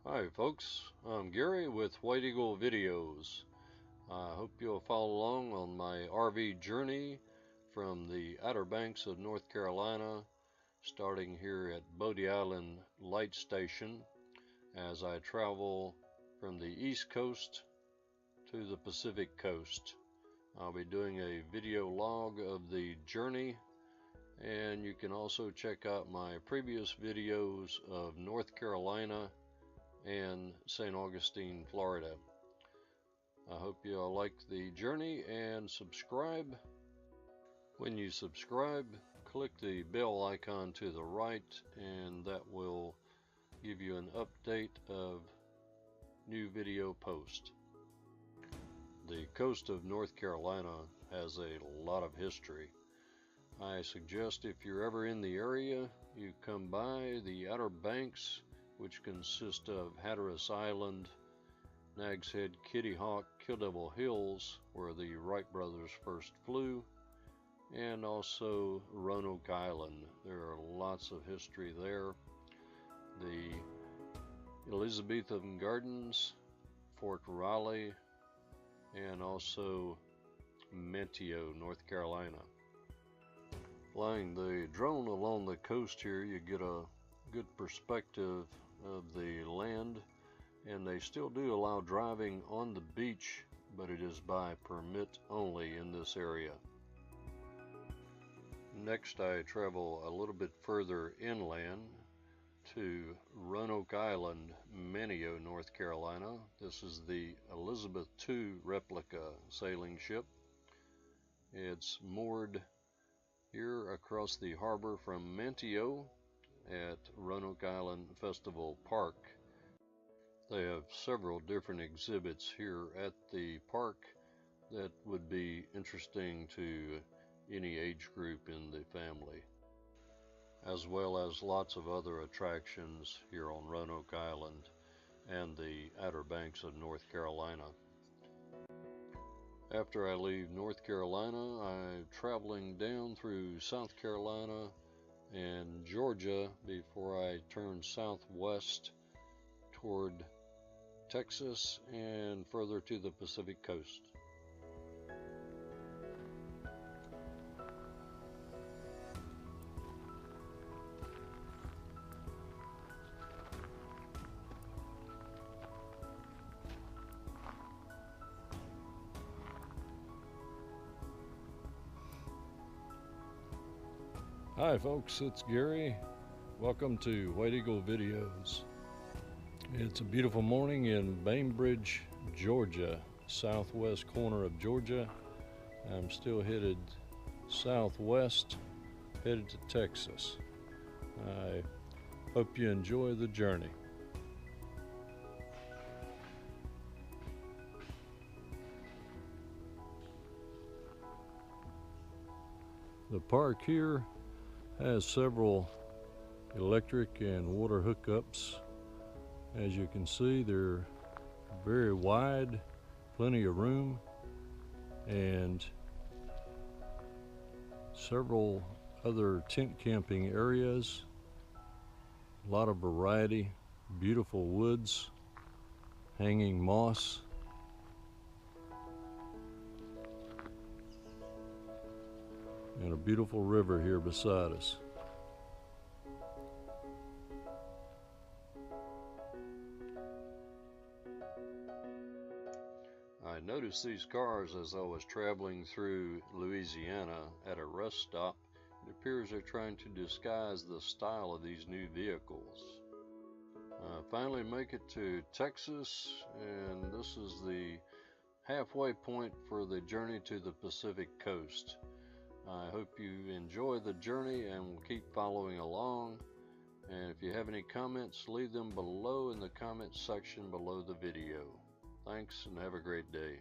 Hi folks, I'm Gary with WhiteEagleVideos. I hope you'll follow along on my RV journey from the Outer Banks of North Carolina, starting here at Bodie Island Light Station as I travel from the East Coast to the Pacific Coast. I'll be doing a video log of the journey, and you can also check out my previous videos of North Carolina and St. Augustine, Florida. I hope you all like the journey and subscribe. When you subscribe, click the bell icon to the right, and that will give you an update of new video post. The coast of North Carolina has a lot of history. I suggest if you're ever in the area, you come by the Outer Banks, which consist of Hatteras Island, Nag's Head, Kitty Hawk, Kill Devil Hills, where the Wright brothers first flew, and also Roanoke Island. There are lots of history there. The Elizabethan Gardens, Fort Riley, and also Manteo, North Carolina. Flying the drone along the coast here, you get a good perspective of the land, and they still do allow driving on the beach, but it is by permit only in this area. Next, I travel a little bit further inland to Roanoke Island, Manteo, North Carolina. This is the Elizabeth II replica sailing ship. It's moored here across the harbor from Manteo at Roanoke Island Festival Park. They have several different exhibits here at the park that would be interesting to any age group in the family, as well as lots of other attractions here on Roanoke Island and the Outer Banks of North Carolina. After I leave North Carolina, I'm traveling down through South Carolina and Georgia before I turn southwest toward Texas and further to the Pacific Coast. Hi folks, it's Gary. Welcome to WhiteEagleVideos. It's a beautiful morning in Bainbridge, Georgia, southwest corner of Georgia. I'm still headed southwest, headed to Texas. I hope you enjoy the journey. The park here has several electric and water hookups. As you can see, they're very wide, plenty of room, and several other tent camping areas. A lot of variety, beautiful woods, hanging moss. And a beautiful river here beside us. I noticed these cars as I was traveling through Louisiana at a rest stop. It appears they're trying to disguise the style of these new vehicles. I finally make it to Texas, and this is the halfway point for the journey to the Pacific Coast. I hope you enjoy the journey and will keep following along. And if you have any comments, leave them below in the comments section below the video. Thanks and have a great day.